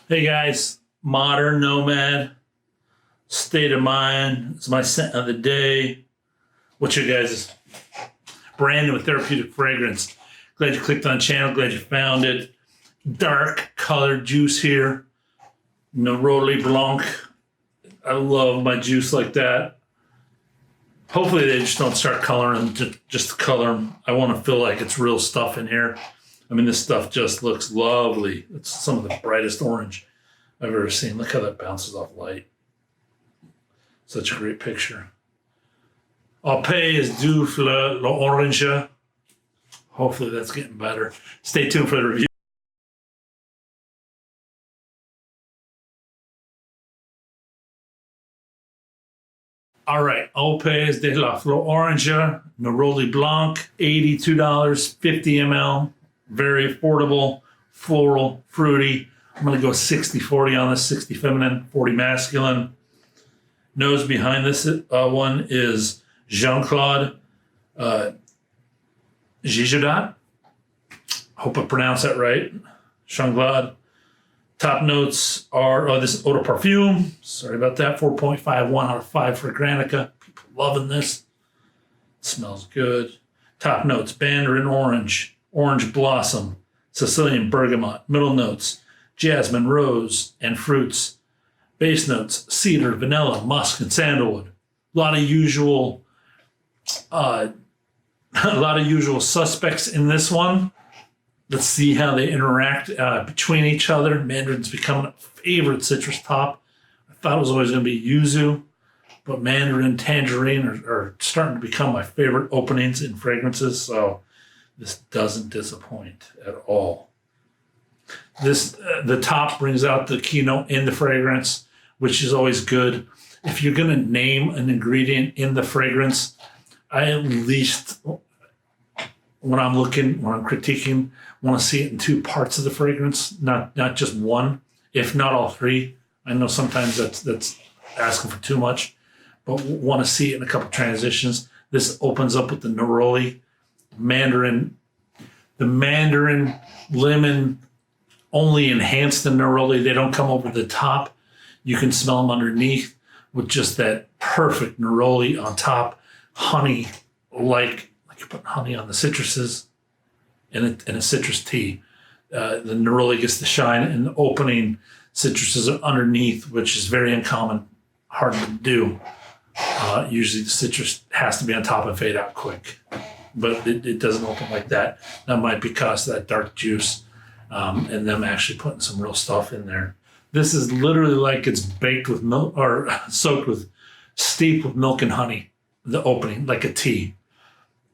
Hey guys, modern nomad, state of mind. It's my scent of the day. What's your guys' brand new therapeutic fragrance? Glad you clicked on the channel. Glad you found it. Dark colored juice here. Néroli Blanc. I love my juice like that. Hopefully they just don't start coloring them just to color them. I want to feel like it's real stuff in here. I mean, this stuff just looks lovely. It's some of the brightest orange I've ever seen. Look how that bounces off light. Such a great picture. Au pays du fleur l'orange. Hopefully that's getting better. Stay tuned for the review. All right, Au pays de la fleur orange, Néroli Blanc, $82, 50 ml. Very affordable, floral, fruity. I'm going to go 60-40 on this, 60 feminine, 40 masculine. Nose behind this one is Jean-Claude Gigodat. Hope I pronounced that right. Jean-Claude. Top notes are, this is eau de perfume. Sorry about that. 4.51 out of 5 for Granica. People loving this. It smells good. Top notes, mandarin orange, orange blossom, Sicilian bergamot. Middle notes, jasmine, rose, and fruits. Base notes, cedar, vanilla, musk, and sandalwood. A lot of usual suspects in this one. Let's see how they interact between each other. Mandarin's becoming a favorite citrus top. I thought it was always going to be yuzu, but mandarin, tangerine are starting to become my favorite openings in fragrances. So this doesn't disappoint at all. The top brings out the keynote in the fragrance, which is always good. If you're going to name an ingredient in the fragrance, I at least, when I'm critiquing, want to see it in two parts of the fragrance, not just one, if not all three. I know sometimes that's asking for too much, but want to see it in a couple transitions. This opens up with the Neroli, mandarin. The mandarin lemon only enhance the Neroli. They don't come over the top. You can smell them underneath with just that perfect Neroli on top. Honey, like you're putting honey on the citruses in a citrus tea. The Neroli gets the shine, and the opening citruses are underneath, which is very uncommon, hard to do. Usually the citrus has to be on top and fade out quick, but it doesn't open like that. That might be because of that dark juice and them actually putting some real stuff in there. This is literally like it's baked with milk or steeped with milk and honey, the opening, like a tea.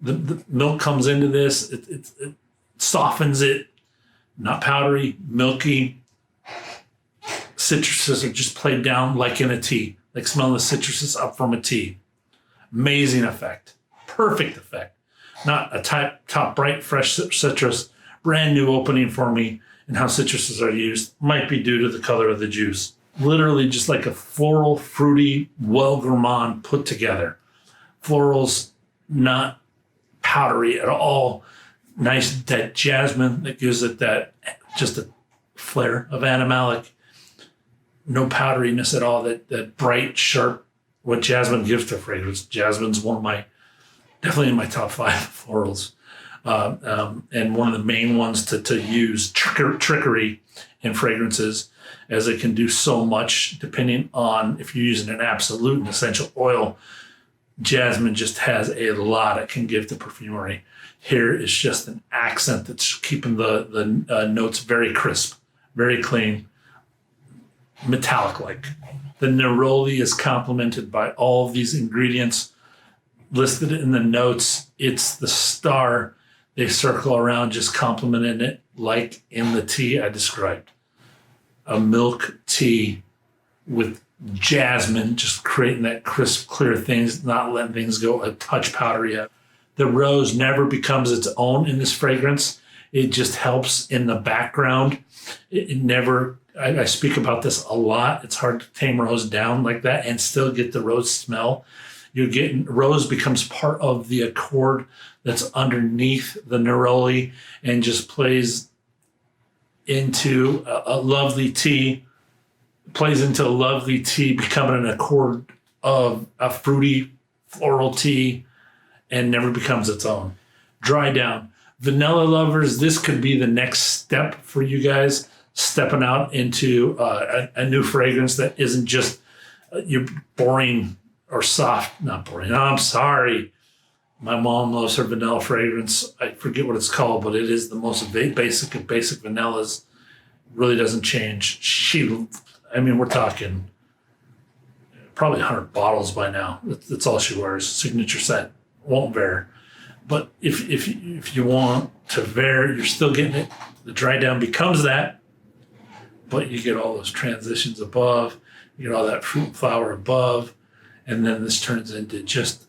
The milk comes into this, it softens it, not powdery, milky. Citruses are just played down like in a tea, like smelling the citruses up from a tea. Amazing effect, perfect effect. Not a top bright, fresh citrus, brand new opening for me, and how citruses are used might be due to the color of the juice. Literally just like a floral, fruity, well gourmand put together. Florals, not powdery at all. Nice that jasmine that gives it that just a flair of animalic. No powderiness at all. That bright, sharp, what jasmine gives to fragrance. Jasmine's one of my, definitely in my top 5 florals. And one of the main ones to use trickery in fragrances, as it can do so much depending on if you're using an absolute and essential oil. Jasmine just has a lot it can give to perfumery. Here is just an accent that's keeping the notes very crisp, very clean, metallic-like. The Neroli is complemented by all of these ingredients listed in the notes. It's the star. They circle around, just complementing it like in the tea I described. A milk tea with jasmine, just creating that crisp, clear things, not letting things go a touch powdery yet. The rose never becomes its own in this fragrance. It just helps in the background. It never, I speak about this a lot. It's hard to tame rose down like that and still get the rose smell. You're getting, rose becomes part of the accord that's underneath the Neroli and just plays into a lovely tea, plays into a lovely tea, becoming an accord of a fruity floral tea, and never becomes its own. Dry down. Vanilla lovers, this could be the next step for you guys, stepping out into a new fragrance that isn't just your boring or soft, not boring. I'm sorry. My mom loves her vanilla fragrance. I forget what it's called, but it is the most basic of basic vanillas. Really doesn't change. We're talking probably 100 bottles by now. That's all she wears. Signature scent. Won't vary. But if you want to vary, you're still getting it. The dry down becomes that, but you get all those transitions above. You get all that fruit and flower above. And then this turns into just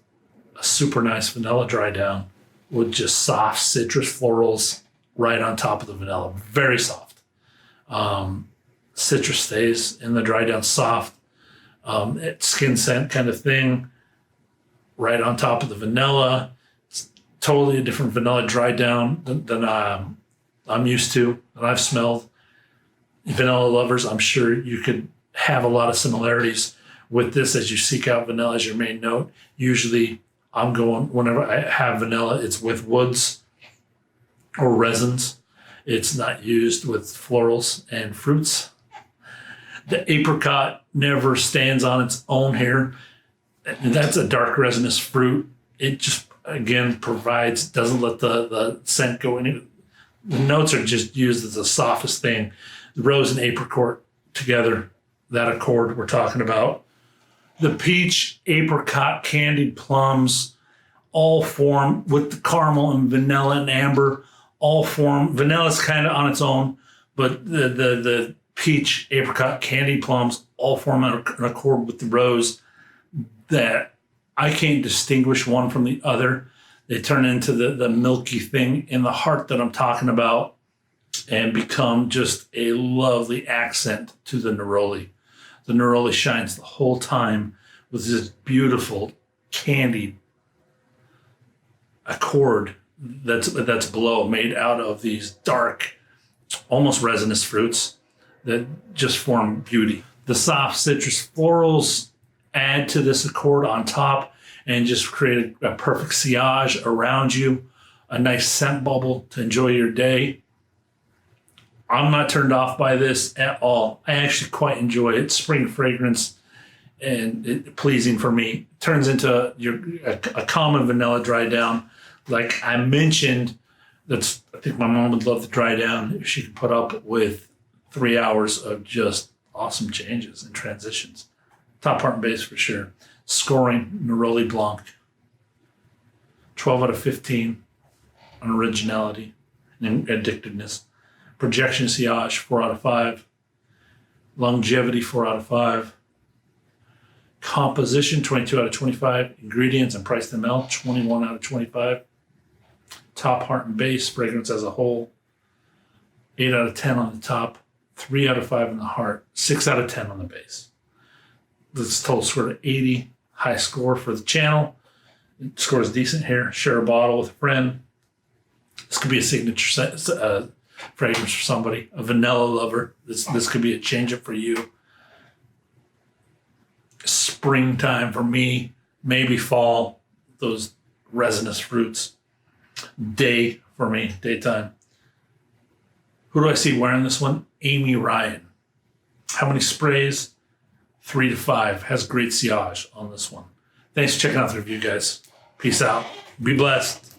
a super nice vanilla dry down with just soft citrus florals right on top of the vanilla. Very soft. Citrus stays in the dry down soft. Skin scent kind of thing right on top of the vanilla. It's totally a different vanilla dry down than I'm used to, that I've smelled. Vanilla lovers, I'm sure you could have a lot of similarities with this as you seek out vanilla as your main note. Usually I'm going, whenever I have vanilla, it's with woods or resins. It's not used with florals and fruits. The apricot never stands on its own here. That's a dark resinous fruit. It just, again, doesn't let the scent go in. The notes are just used as the softest thing. The rose and apricot together, that accord we're talking about. The peach, apricot, candied plums, all form with the caramel and vanilla and amber, all form. Vanilla's kind of on its own, but the peach, apricot, candied plums all form an accord with the rose that I can't distinguish one from the other. They turn into the milky thing in the heart that I'm talking about and become just a lovely accent to the Neroli. The Neroli shines the whole time with this beautiful candied accord that's below, made out of these dark, almost resinous fruits that just form beauty. The soft citrus florals add to this accord on top and just create a perfect sillage around you, a nice scent bubble to enjoy your day. I'm not turned off by this at all. I actually quite enjoy it. Spring fragrance and pleasing for me. Turns into a common vanilla dry down. Like I mentioned, I think my mom would love to dry down if she could put up with 3 hours of just awesome changes and transitions. Top part and base for sure. Scoring, Néroli Blanc. 12 out of 15 on originality and addictiveness. Projection sillage, 4 out of 5. Longevity, 4 out of 5. Composition, 22 out of 25. Ingredients and price to ml, 21 out of 25. Top, heart, and base, fragrance as a whole, 8 out of 10 on the top, 3 out of 5 on the heart, 6 out of 10 on the base. This total score to 80. High score for the channel. It scores decent here. Share a bottle with a friend. This could be a signature fragrance for somebody, a vanilla lover. This could be a change up for you. Springtime for me, maybe fall, those resinous fruits. Day for me, daytime. Who do I see wearing this one? Amy Ryan. How many sprays? 3 to 5. Has great sillage on this one. Thanks for checking out the review, guys. Peace out. Be blessed.